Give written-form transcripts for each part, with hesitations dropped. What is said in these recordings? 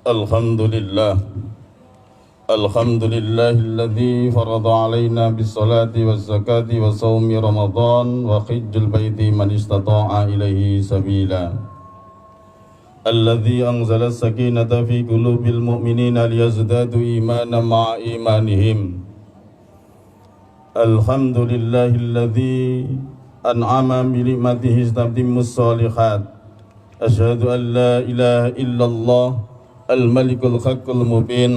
الحمد لله الحمد لله الذي فرض علينا بالصلاة والزكاة وصوم رمضان وحج البيت من استطاع إليه سبيلا الذي أنزل السكينة في قلوب المؤمنين ليزدادوا إيمانا مع إيمانهم الحمد لله الذي أنعم بنعمته تتم الصالحات أشهد أن لا إله إلا الله الملك الحق المبين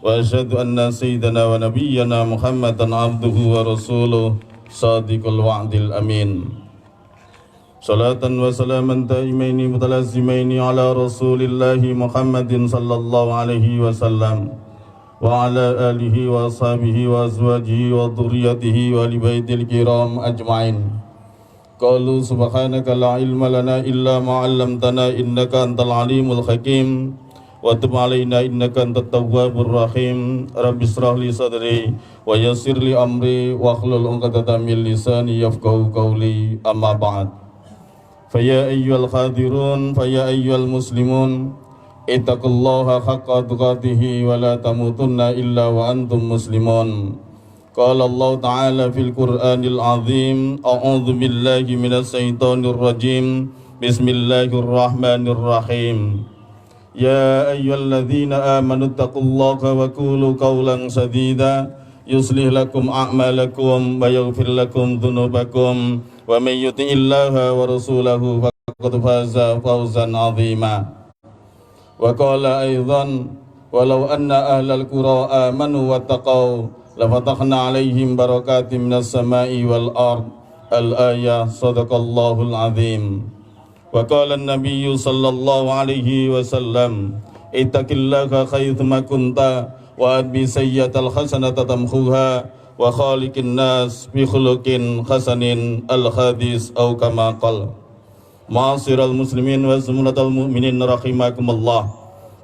وأشهد أن سيدنا ونبينا محمدا عبده ورسوله صادق الوعد الأمين صلاة وسلاما دائمين متلازمين على رسول الله محمد صلى الله عليه وسلم وعلى آله وأصحابه وأزواجه وذريته وآل بيته الكرام أجمعين قالوا سبحانك لا علم لنا إلا ما علمتنا إنك أنت العليم الحكيم وتب علينا إنك أنت التواب الرحيم رب اشرح لي صدري ويسر لي أمري واحلل عقدة من لساني يفقهوا قولي أما بعد فيا أيها الحاضرون فيا أيها المسلمون اتقوا الله حق تقاته ولا تموتن إلا وأنتم مسلمون قال الله تعالى في القرآن العظيم أعوذ بالله من الشيطان الرجيم بسم الله الرحمن الرحيم يا أيها الذين آمنوا اتقوا الله وقولوا قولا سديدا يصلح لكم أعمالكم ويغفر لكم ذنوبكم ومن يطع الله ورسوله فقد فاز فوزا عظيما وقال أيضا ولو أن أهل القرى آمنوا واتقوا لفتحنا عليهم بركات من السماء والأرض الآية صدق الله العظيم وقال النبي صلى الله عليه وسلم اتق الله حيثما كنت وأتبع السيئة الحسنة تمحوها وخالق الناس بخلق حسن الحديث أو كما قال Ma'asyiral muslimin wa jumlatal mu'minin rahimakumullah.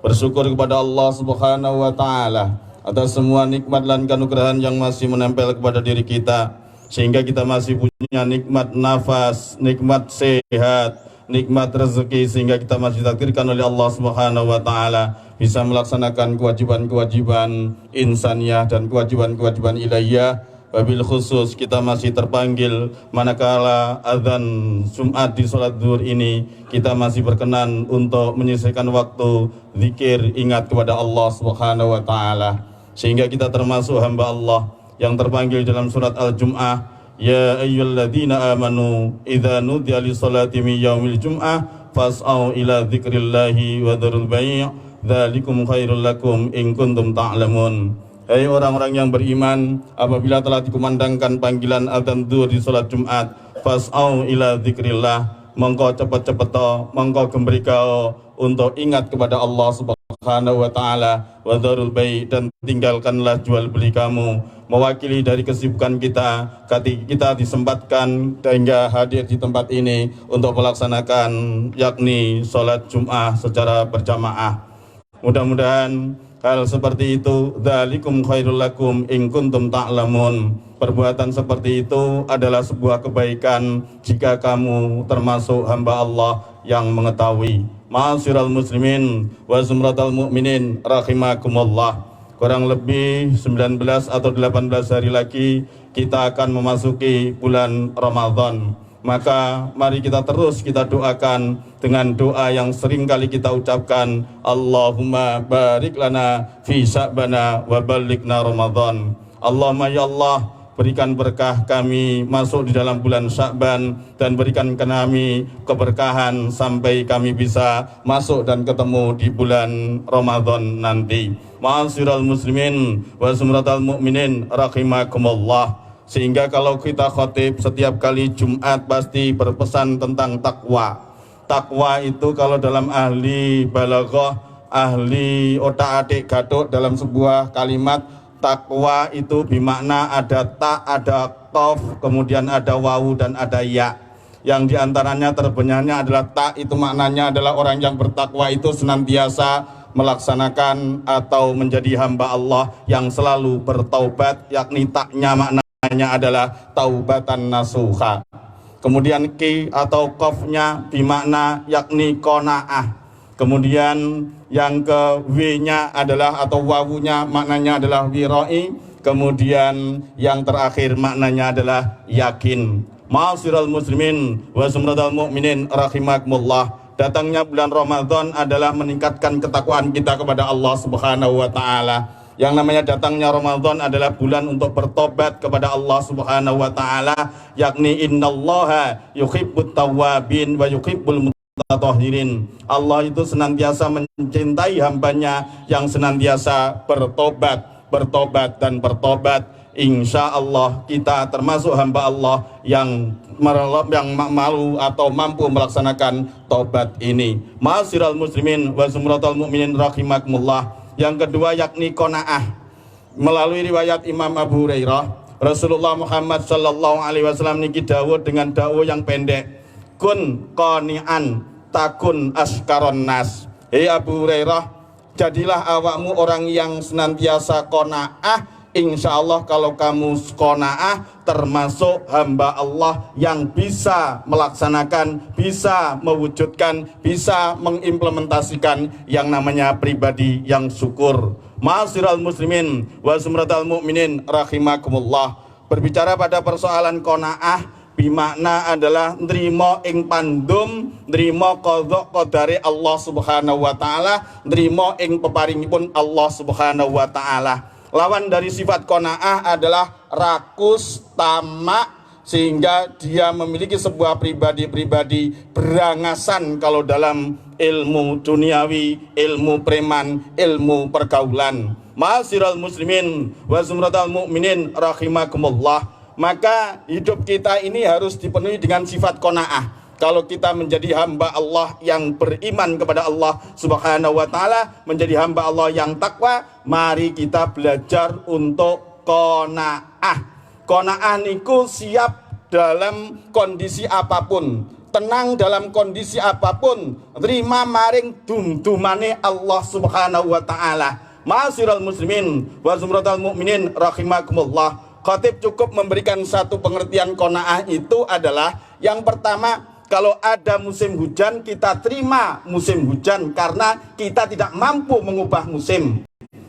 Bersyukur kepada Allah Subhanahu wa taala atas semua nikmat dan kanugrahan yang masih menempel kepada diri kita sehingga kita masih punya nikmat nafas, nikmat sehat, nikmat rezeki sehingga kita masih ditakdirkan oleh Allah Subhanahu wa taala bisa melaksanakan kewajiban-kewajiban insaniyah dan kewajiban-kewajiban ilahiyah. Wabil khusus kita masih terpanggil manakala azan Jumat di sholat zuhur ini kita masih berkenan untuk menyisihkan waktu zikir ingat kepada Allah Subhanahu wa taala sehingga kita termasuk hamba Allah yang terpanggil dalam surat Al-Jum'ah ya ayyuhalladzina amanu idza nudiya lis-sholati min yaumil jum'ah fas'au ila dzikrillahi wa dzarul bai' dzalikum khairul lakum in kuntum ta'lamun. Hai orang-orang yang beriman, apabila telah dikumandangkan panggilan adzan zuhur di salat Jumat, fas'au ila dzikrillah, mongko cepet-cepet mongko gembrikao untuk ingat kepada Allah Subhanahu wa taala, wa dzarul bai' dan tinggalkanlah jual beli kamu. Mewakili dari kesibukan kita, kita disempatkan hingga hadir di tempat ini untuk melaksanakan yakni salat Jumat secara berjamaah. Mudah-mudahan hal seperti itu dzalikum khairul lakum in kuntum ta'lamun. Perbuatan seperti itu adalah sebuah kebaikan jika kamu termasuk hamba Allah yang mengetahui. Ma'asyiral muslimin wa zumratal mu'minin rahimakumullah. Kurang lebih 19 atau 18 hari lagi kita akan memasuki bulan Ramadan. Maka mari kita terus kita doakan dengan doa yang sering kali kita ucapkan, Allahumma barik lana fi sya'bana wa balighna Ramadan. Allahumma ya Allah, berikan berkah kami masuk di dalam bulan Sya'ban dan berikan kami keberkahan sampai kami bisa masuk dan ketemu di bulan Ramadan nanti. Ma'asyiral muslimin wa sumratal mu'minin rahimakumullah. Sehingga kalau kita khotib setiap kali Jumat pasti berpesan tentang takwa. Takwa itu kalau dalam ahli balaghah, ahli otak-atik gatuk dalam sebuah kalimat, takwa itu bermakna ada ta, ada qaf, kemudian ada wawu dan ada ya. Yang diantaranya terbenarnya adalah ta, itu maknanya adalah orang yang bertakwa itu senantiasa melaksanakan atau menjadi hamba Allah yang selalu bertaubat, yakni taknya maknanya adalah taubatan nasuha. Kemudian ki atau qafnya bimakna yakni qanaah. Kemudian yang ke W-nya adalah atau wawunya maknanya adalah wirai. Kemudian yang terakhir maknanya adalah yakin. Ma'asyiral muslimin wa sumratal mu'minin rahimakumullah. Datangnya bulan Ramadan adalah meningkatkan ketakwaan kita kepada Allah Subhanahu wa taala. Yang namanya datangnya Ramadan adalah bulan untuk bertobat kepada Allah Subhanahu wa taala, yakni innallaha yuhibbut tawwabin wa yuhibbul mutatahhirin. Allah itu senantiasa mencintai hambanya yang senantiasa bertobat dan bertobat. Insya Allah kita termasuk hamba Allah yang malu atau mampu melaksanakan tobat ini. Ma'asyiral muslimin wa sumratal mu'minin rahimakumullah. Yang kedua yakni qanaah. Melalui riwayat Imam Abu Hurairah, Rasulullah Muhammad sallallahu alaihi wasallam niki dawuh dengan dawuh yang pendek. Kun qani'an takun askaron nas. Hei Abu Hurairah, jadilah awakmu orang yang senantiasa qanaah. Insya Allah kalau kamu qanaah termasuk hamba Allah yang bisa melaksanakan, bisa mewujudkan, bisa mengimplementasikan yang namanya pribadi yang syukur. Ma'asyiral muslimin wa sumratal mu'minin rahimakumullah. Berbicara pada persoalan qanaah, bimakna adalah nrimo ing pandum, nrimo qadha qadare Allah Subhanahu wa taala, nrimo ing peparingipun Allah Subhanahu wa taala. Lawan dari sifat qanaah adalah rakus, tamak, sehingga dia memiliki sebuah pribadi-pribadi berangasan kalau dalam ilmu duniawi, ilmu preman, ilmu pergaulan. Ma'asyiral muslimin wa sumratal mu'minin rahimakumullah. Maka hidup kita ini harus dipenuhi dengan sifat qanaah. Kalau kita menjadi hamba Allah yang beriman kepada Allah Subhanahu wa taala, menjadi hamba Allah yang takwa, mari kita belajar untuk qanaah. Qanaah niku siap dalam kondisi apapun, tenang dalam kondisi apapun, terima maring dumdumane Allah Subhanahu wa taala. Ma'asyiral muslimin wa sumratal mu'minin rahimakumullah. Khatib cukup memberikan satu pengertian qanaah itu adalah yang pertama, kalau ada musim hujan, kita terima musim hujan karena kita tidak mampu mengubah musim.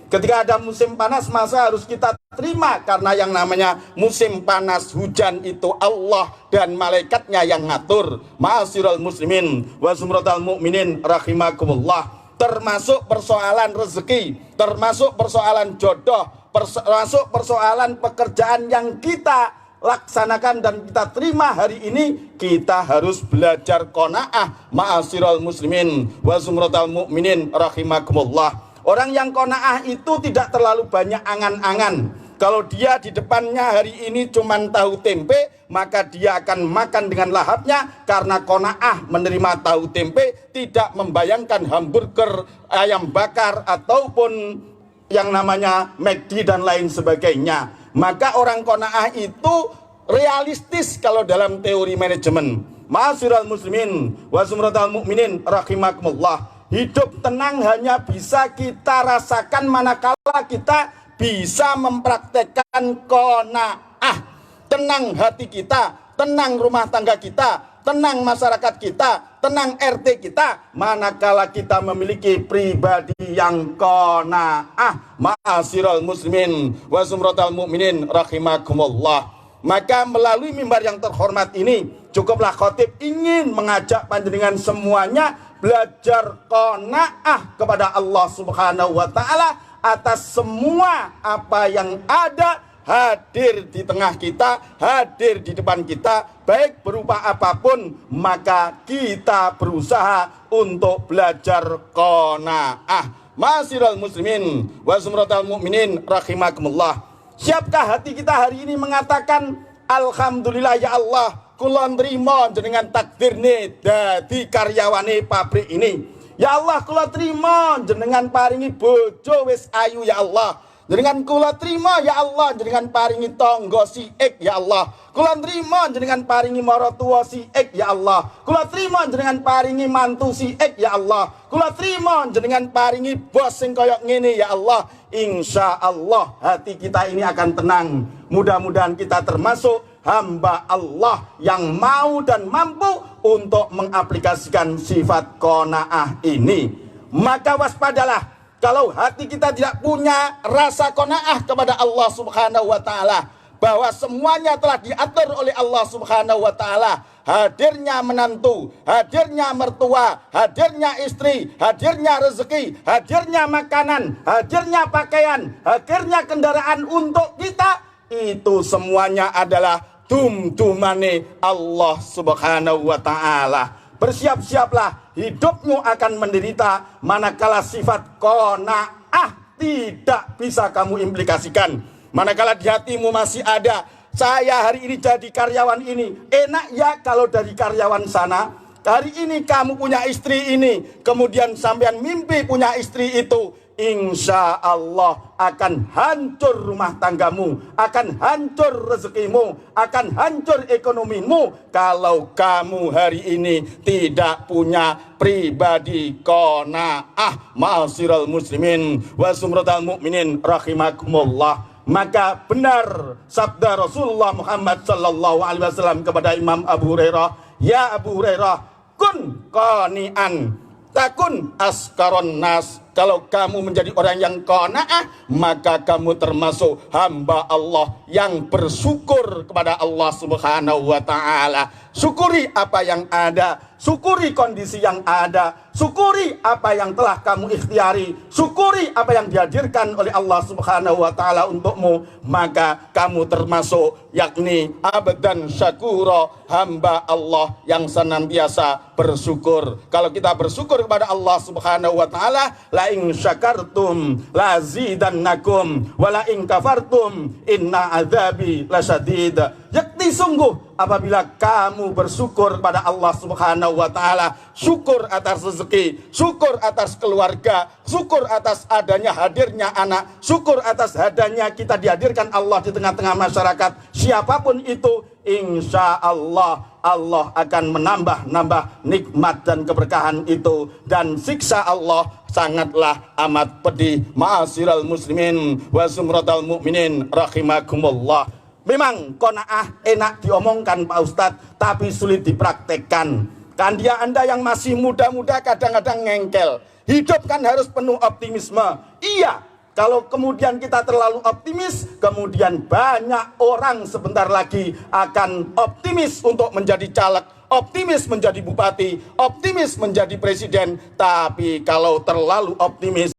Ketika ada musim panas, masa harus kita terima karena yang namanya musim panas hujan itu Allah dan malaikatnya yang ngatur. Ma'asyiral muslimin wa sumratal mu'minin rahimakumullah. Termasuk persoalan rezeki, termasuk persoalan jodoh, termasuk persoalan pekerjaan yang kita laksanakan dan kita terima hari ini, kita harus belajar qanaah. Ma'asyiral muslimin wa sumratal mu'minin rahimakumullah. Orang yang qanaah itu tidak terlalu banyak angan-angan. Kalau dia di depannya hari ini cuman tahu tempe, maka dia akan makan dengan lahapnya karena qanaah menerima tahu tempe, tidak membayangkan hamburger, ayam bakar ataupun yang namanya McD dan lain sebagainya. Maka orang qanaah itu realistis kalau dalam teori manajemen. Ma'asyiral muslimin wa sumratal mu'minin rahimakumullah. Hidup tenang hanya bisa kita rasakan manakala kita bisa mempraktekkan qanaah. Tenang hati kita, tenang rumah tangga kita, tenang masyarakat kita, tenang RT kita, manakala kita memiliki pribadi yang qanaah. Ma'asyiral muslimin wa sumratal mu'minin rahimakumullah. Maka melalui mimbar yang terhormat ini, cukuplah khatib ingin mengajak panjenengan semuanya belajar qanaah kepada Allah Subhanahu wa taala atas semua apa yang ada, hadir di tengah kita, hadir di depan kita, baik berupa apapun, maka kita berusaha untuk belajar qanaah. Ma'asyiral muslimin wa sumratal mu'minin rahimakumullah. Siapkah hati kita hari ini mengatakan, alhamdulillah ya Allah, kula nrimo jenengan takdirne dadi karyawane pabrik ini. Ya Allah, kula trimo jenengan paringi bojo wis ayu ya Allah. Jenengan kula trima ya Allah, jenengan paringi tangga siik ya Allah. Kula trima jenengan paringi maratuwa siik ya Allah. Kula trima jenengan paringi mantu siik ya Allah. Kula trima jenengan paringi bos sing kaya ngene ya Allah. Insya Allah hati kita ini akan tenang. Mudah-mudahan kita termasuk hamba Allah yang mau dan mampu untuk mengaplikasikan sifat qanaah ini. Maka waspadalah kalau hati kita tidak punya rasa qanaah kepada Allah Subhanahu wa taala, bahwa semuanya telah diatur oleh Allah Subhanahu wa taala. Hadirnya menantu, hadirnya mertua, hadirnya istri, hadirnya rezeki, hadirnya makanan, hadirnya pakaian, hadirnya kendaraan untuk kita, itu semuanya adalah tumtumane Allah Subhanahu wa taala. Bersiap-siaplah, hidupmu akan menderita manakala sifat qanaah tidak bisa kamu implikasikan. Manakala di hatimu masih ada, saya hari ini jadi karyawan ini, enak ya kalau dari karyawan sana. Hari ini kamu punya istri ini, kemudian sampean mimpi punya istri itu, insya Allah akan hancur rumah tanggamu, akan hancur rezekimu, akan hancur ekonomimu kalau kamu hari ini tidak punya pribadi qanaah. Ma'asyiral muslimin wa sumratal mu'minin rahimakumullah. Maka benar sabda Rasulullah Muhammad sallallahu alaihi wasallam kepada Imam Abu Hurairah, ya Abu Hurairah, kun qani'an takun askaron nas. Kalau kamu menjadi orang yang qanaah, maka kamu termasuk hamba Allah yang bersyukur kepada Allah Subhanahu wa taala. Syukuri apa yang ada, syukuri kondisi yang ada, syukuri apa yang telah kamu ikhtiari, syukuri apa yang dihadirkan oleh Allah Subhanahu wa taala untukmu, maka kamu termasuk yakni abdan syakura, hamba Allah yang senantiasa bersyukur. Kalau kita bersyukur kepada Allah Subhanahu wa taala, la in syakartum lazidannakum wa la in kafartum inna adzabi lasyadid. Yakni sungguh apabila kamu bersyukur kepada Allah Subhanahu wa taala, syukur atas rezeki, syukur atas keluarga, syukur atas adanya hadirnya anak, syukur atas hadirnya kita dihadirkan Allah di tengah-tengah masyarakat, siapapun itu, insya Allah Allah akan menambah nikmat dan keberkahan itu, dan siksa Allah sangatlah amat pedih. Ma'asyiral muslimin wa sumratal mu'minin rahimakumullah. Memang qanaah enak diomongkan Pak Ustadz, tapi sulit dipraktekkan. Kan dia Anda yang masih muda-muda kadang-kadang ngengkel. Hidup kan harus penuh optimisme. Iya, kalau kemudian kita terlalu optimis, kemudian banyak orang sebentar lagi akan optimis untuk menjadi caleg, optimis menjadi bupati, optimis menjadi presiden. Tapi kalau terlalu optimis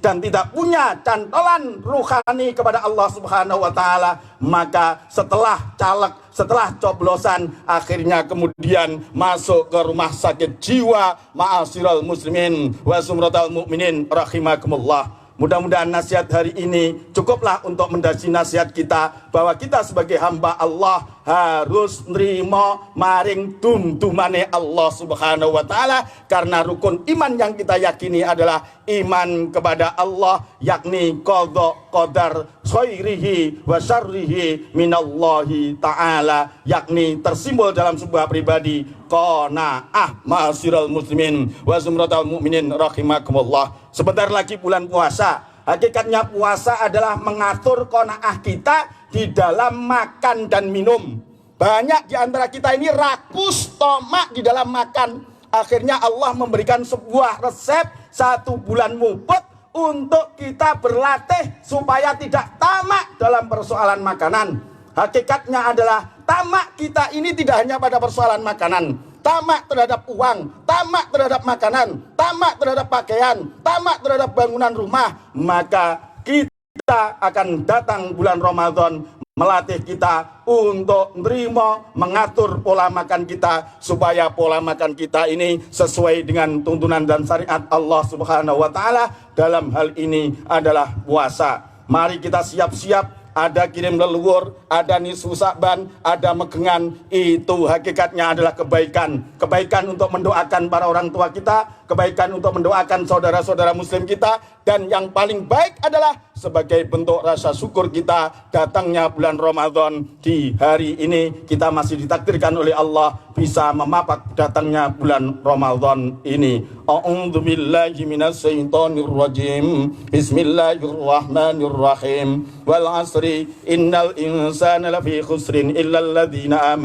dan tidak punya cantolan ruhani kepada Allah Subhanahu wa taala, maka setelah caleg, setelah coblosan, akhirnya kemudian masuk ke rumah sakit jiwa. Ma'asyiral muslimin wa sumratal mu'minin rahimakumullah. Mudah-mudahan nasihat hari ini cukuplah untuk mendasih nasihat kita, bahwa kita sebagai hamba Allah harus nerima maring tumtumane Allah Subhanahu wa taala, karena rukun iman yang kita yakini adalah iman kepada Allah, yakni qadha qadar khairihi wa syarrihi minallahi taala, yakni tersimbol dalam sebuah pribadi qanaah. Ma'asyiral muslimin wa sumratal mu'minin rahimakumullah. Sebentar lagi bulan puasa. Hakikatnya puasa adalah mengatur qanaah kita di dalam makan dan minum. Banyak di antara kita ini rakus tomak di dalam makan. Akhirnya Allah memberikan sebuah resep 1 bulan muput untuk kita berlatih supaya tidak tamak dalam persoalan makanan. Hakikatnya adalah tamak kita ini tidak hanya pada persoalan makanan. Tamak terhadap uang, tamak terhadap makanan, tamak terhadap pakaian, tamak terhadap bangunan rumah. Maka kita akan datang bulan Ramadan melatih kita untuk menerima, mengatur pola makan kita, supaya pola makan kita ini sesuai dengan tuntunan dan syariat Allah Subhanahu wa taala. Dalam hal ini adalah puasa. Mari kita siap-siap. Ada kirim leluhur, ada nisfu Sa'ban, ada megengan. Itu hakikatnya adalah kebaikan. Kebaikan untuk mendoakan para orang tua kita, kebaikan untuk mendoakan saudara-saudara muslim kita, dan yang paling baik adalah sebagai bentuk rasa syukur kita datangnya bulan Ramadan. Di hari ini kita masih ditakdirkan oleh Allah bisa memapak datangnya bulan Ramadan ini. A'udzu billahi minasyaitonir rajim. Bismillahirrahmanirrahim. Wal 'asri asri innal insana lafi khusrin illa alladhina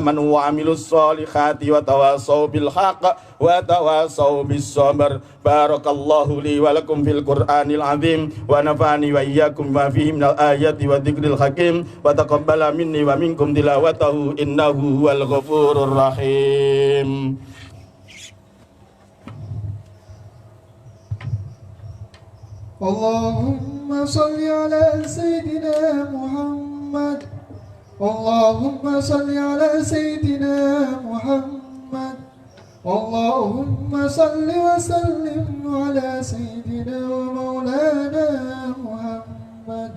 amanu wa amilus solihati wa tawasaw bil haqq wa tawasaw bis sabr. Barakallahu li wa lakum fil Qur'anil azim wa nafa'ani wa iyyakum ma fihi minal ayati wa dzikril hakim wa taqabbala minni wa minkum tilawatahu innahu huwal ghafurur rahim. Allahumma salli ala Sayyidina Muhammad. Allahumma salli ala Sayyidina Muhammad. Allahumma salli wa sallim ala Sayyidina wa Maulana Muhammad.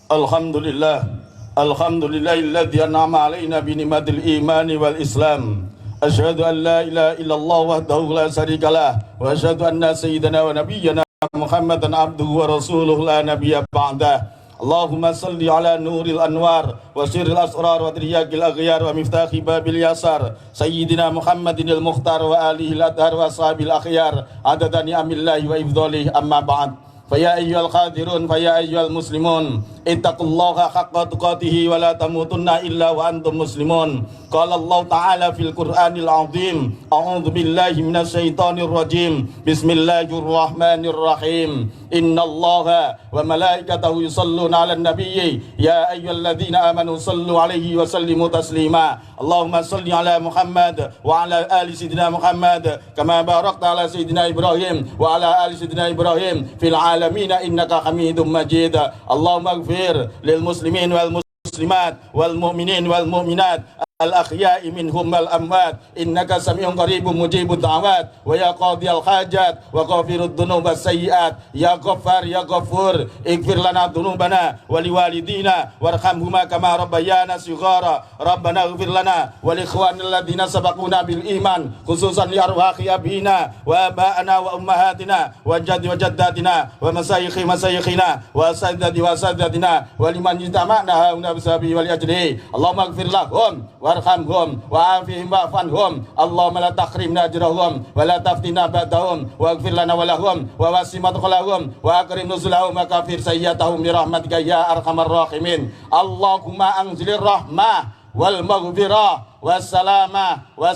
Alhamdulillahilladzi an'ama alaina bi ni'matil imani wal islam. Asyhadu an la ilaha illallah wahdahu la syarikalah wa asyhadu anna sayyidana wa nabiyyana Muhammadan abduhu wa rasuluhu la nabiyya ba'dah. Allahumma salli ala nuril anwar wa sirril asrar wa triyaqil aghyar wa miftahi babil yasar sayyidina Muhammadinil mukhtar wa alihi al-adhar wa ashabil akhyar adada ni'amillahi wa ifdhalihi amma ba'd. Faya ayyuhal qadirun faya ayyuhal muslimun ittaqullaha haqqa tuqatih wa la tamutunna illa wa antum muslimun. Qala Allah ta'ala fil Qur'anil azim. A'udzu billahi minasy syaithanir rajim. Bismillahirrahmanirrahim. Innallaha wa malaikatahu yusholluna 'alan nabiyyi ya ayyuhalladzina amanu shallu 'alaihi wa sallimu taslima. Allahumma shalli 'ala Muhammad wa 'ala ali sayyidina Muhammad kama barakta 'ala sayyidina Ibrahim wa 'ala ali sayyidina Ibrahim fil 'alamin innaka Hamidum Majid. Allahumma ighfir lil muslimin wal muslimat wal mu'minin wal mu'minat al-akhya'i minhum wal amwat innaka sami'un qaribun mujibud da'awat wa ya qadiyal hajat wa ghafirud dhunub was sayyi'at ya ghaffar ya ghafur ighfir lana dhunubana wa liwalidina warhamhuma kama rabbayana shighara. Rabbana ighfir lana wa li ikhwanil ladzina sabaquna bil iman khususan li arwahi abina wa aba'ana wa ummahatina wa jaddi wa jaddatina wa masayikhi masayikhina wa sayyidi wa sayyidatina wa liman jitama'na hauna bisabi wal ajli. Allahumma ighfir lahum warhamhum wa'afihim wa'fanhum. Allahumma la tahrimna ajrahum wa la taftina ba'dahum wa ighfir lana wa lahum wa wasi' madkhalahum wa akrim nuzulahum wa kafir sayyi'atahum bi rahmatika ya arhamar rahimin. Allahumma anzilir rahmah wal maghfirah wassalama wal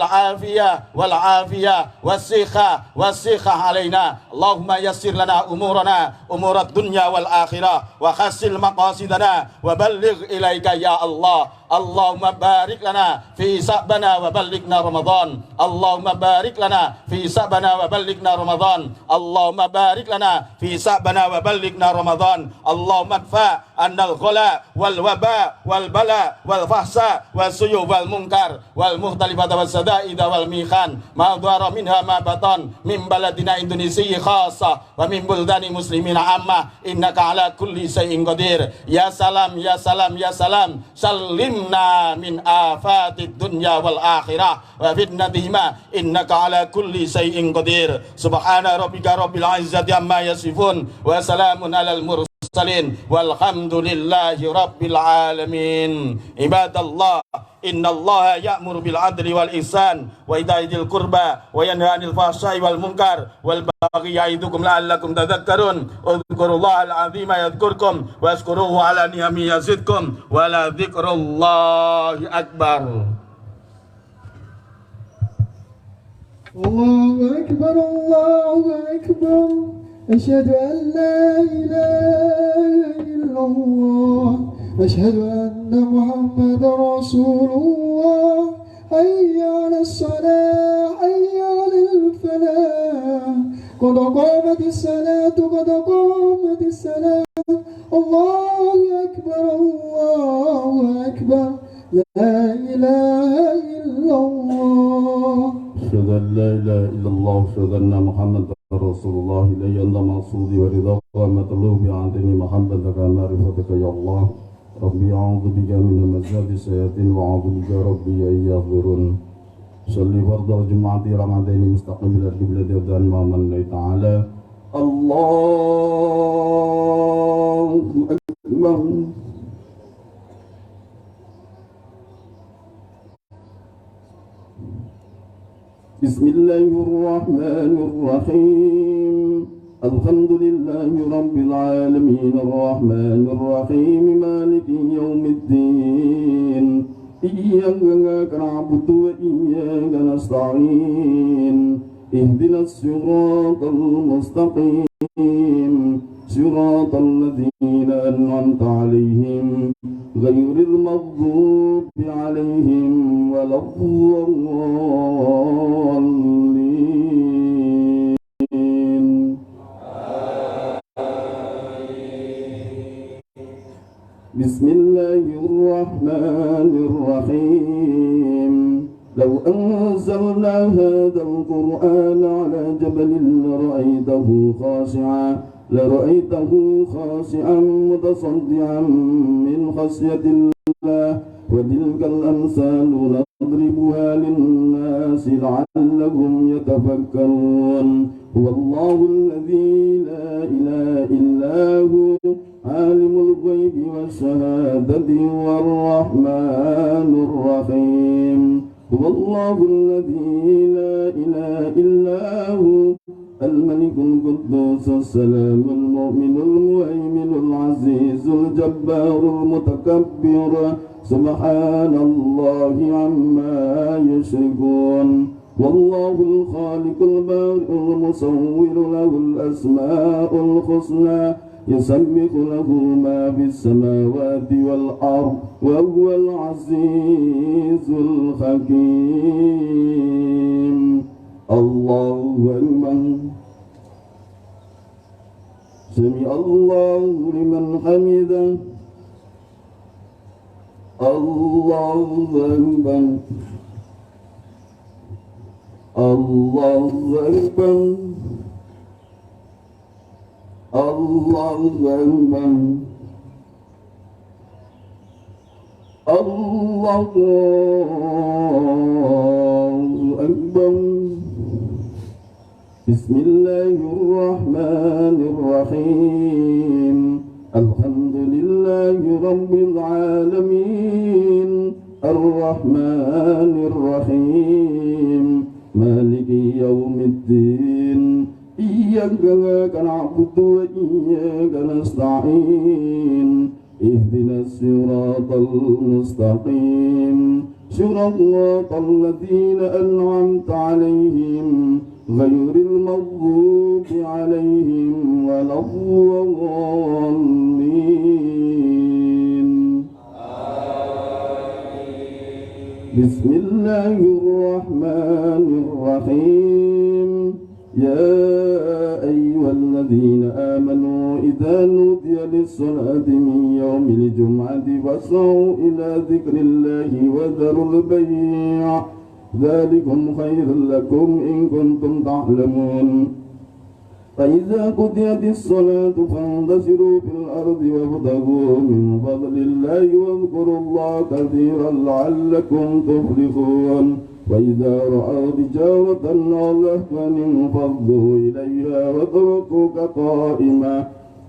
afiyah wasikha alaina. Allahumma yassir lana umurad dunya wal akhirah wa khassil maqasidana wa balligh ilaika ya Allah. Allahumma barik lana fi sa'bana wa ballighna Ramadan. Allahumma barik lana fi sa'bana wa ballighna Ramadan. Allahumma barik lana fi sa'bana wa ballighna Ramadan. Allahumma kfa annal ghala wal waba wal bala wal fahsa wal suyu wal munkar wal muhtalifata was sadaida wal mikhan ma dhara minha ma batan min baladina Indonesia khassa wa min buldani muslimina amma innaka ala kulli shay'in qadir. Ya salam ya salam ya salam sallimna min afatid dunya wal akhirah wa fitnatihima innaka ala kulli shay'in qadir. Subhana rabbika rabbil izzati amma yasifun wa salamun alal mursalin walhamdulillahi rabbil alamin. Ibadallah, innallaha ya'muru bil adli wal ihsan wa ita'i dzil qurba wa yanha 'anil fahsya'i wal munkar wal baghi ya'idukum la'allakum tadhakkarun. Udhkurullahal 'azima yadhkurkum washkuruhu 'ala ni'amihi yazidkum wa la dzikrullahi akbar. Allahu akbar, Allahu akbar. Asyhadu an la ilaha illallah. Asyhadu anna Muhammadar Rasulullah. Hayya 'alas salah, hayya 'alal falah. Qad qamatis salatu, qad qamatis salah. Allahu akbar, Allahu akbar. La ilaha illallah. أشهد أن لا إله إلا الله أشهد أن محمدا رسول الله إلي أنت مقصودي ورضاك ومطلوبي عندني محبتك ومعرفتك يا الله. ربي أعوذ بك من همزات الشياطين وأعوذ بك ربي أن يحضرون. صلي فرض الجمعة رمضان مستقبل القبلة ودان محمد تعالى. الله أكبر. بسم الله الرحمن الرحيم. الحمد لله رب العالمين الرحمن الرحيم مالك يوم الدين إياك نعبد وإياك نستعين اهدنا الصراط المستقيم صراط الذين أنعمت عليهم غير المغضوب عليهم ولا الضالين. بسم الله الرحمن الرحيم لو أنزلنا هذا القرآن على جبل لرأيته خاشعا متصدعا من خشية الله وتلك الأمثال نضربها للناس لعلهم يتفكرون هو الله الذي لا إله إلا هو عالم الغيب والشهادة والرحمن الرحيم هو الله الذي لا إله إلا هو الملك القدوس السلام المؤمن المهيمن العزيز الجبار المتكبر سبحان الله عما يشركون والله الخالق البارئ المصور له الأسماء الحسنى يسبح له ما في السماوات والأرض وهو العزيز الحكيم. الله أكبر. سمع الله لمن حمده. الله أكبر. الله أكبر. الله أكبر. الله أكبر. بسم الله الرحمن الرحيم الحمد لله رب العالمين الرحمن الرحيم مالك يوم الدين إياك نعبد وإياك نستعين اهدنا الصراط المستقيم صراط الذين أنعمت عليهم غير المغضوب عليهم ولا الضالين. بسم الله الرحمن الرحيم يا أيها الذين آمنوا إذا نودي للصلاة من يوم الجمعة فاسعوا إلى ذكر الله وذروا البيع ذلكم خير لكم إن كنتم تعلمون فإذا قضيت الصلاة فانتشروا في الأرض وابتغوا من فضل الله واذكروا الله كثيرا لعلكم تفلحون وإذا رأوا تجارة أو لهوا انفضوا إليها وتركوك قائما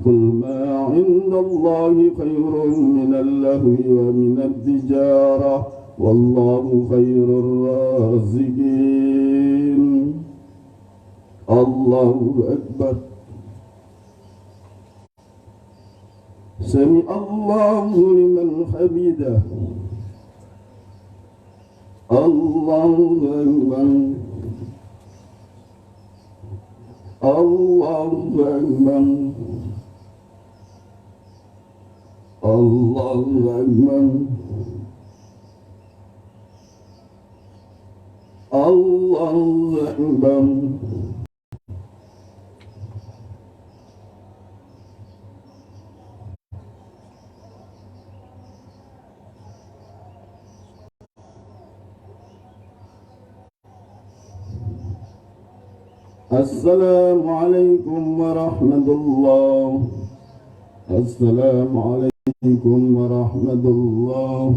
قل ما عند الله خير من اللهو ومن التجارة والله خير الرازقين. الله أكبر. سمع الله لمن حمده. الله أكبر. الله أكبر. الله أكبر. الله أكبر. السلام عليكم ورحمة الله. السلام عليكم ورحمة الله.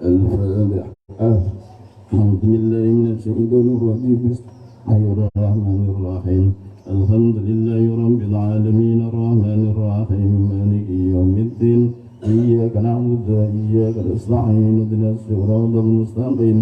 الفاتحة. أعوذ بالله من الشيطان الرجيم. بسم الله الرحمن الرحيم. الحمد لله رب العالمين الرحمن الرحيم مالك يوم الدين إياك نعبد وإياك نستعين اهدنا الصراط المستقيم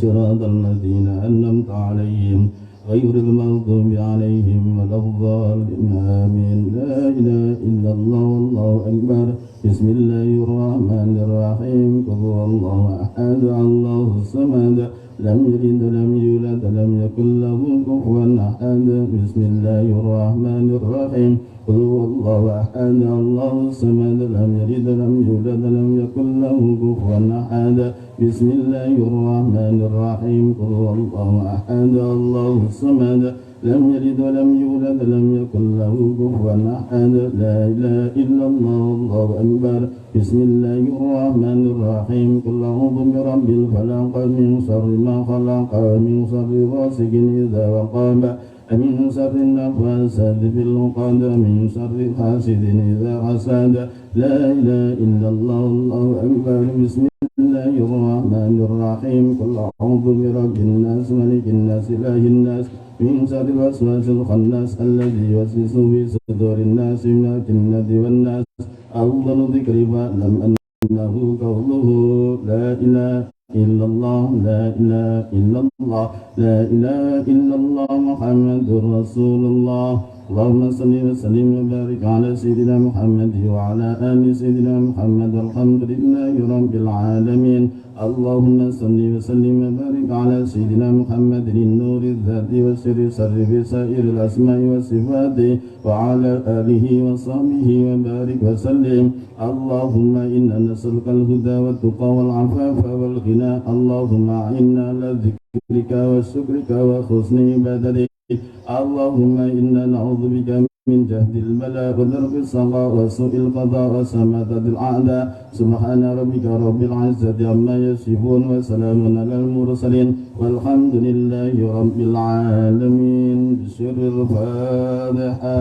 صراط الذين أنعمت عليهم غير المغضوب عليهم ولا الضالين آمين. لا إله إلا الله والله أكبر. بسم الله الرحمن الرحيم. قل هو الله أحد الله الصمد لم يلد ولم يولد ولم يكن له كفوا أحد. بسم الله الرحمن الرحيم. قل هو الله أحد الله الصمد لم يلد ولم يولد ولم يكن له كفوا أحد. بسم الله الرحمن الرحيم. قل هو الله أحد الله الصمد لم يلد ولم يولد ولم يكن له كفوا أحد. لا إله إلا الله والله أكبر. بسم الله الرحمن الرحيم. قل أعوذ برب الفلق من شر ما خلق ومن شر غاسق إذا وقب ومن شر النفاثات في العقد ومن شر حاسد إذا حسد. لا إله إلا الله والله أكبر. بسم الله الرحمن الرحيم. قل أعوذ برب الناس ملك الناس إله الناس من شر الوسواس الخناس الذي يوسوس في صدور الناس من الجنة والناس. أفضل ذكر فاعلم أنه قوله لا إله إلا الله لا إله إلا الله لا إله إلا الله محمد رسول الله. اللهم صل وسلم وبارك على سيدنا محمد وعلى آل سيدنا محمد. الحمد لله رب العالمين. اللهم صل وسلم وبارك على سيدنا محمد النور الذات والسر سر بسائر الأسماء والصفات وعلى آله وصحبه وبارك وسلم. اللهم إنا نسألك الهدى والتقى والعفاف والغنى. اللهم أعنا على ذكرك وشكرك وحسن عبادتك. اللهم إنا نعوذ بك من جهد البلاء ودرك السخاء وسوء القضاء وسماتة الأعداء. سبحان ربك رب العزة عما يصفون وسلام على المرسلين والحمد لله رب العالمين. بسر الفاتحة.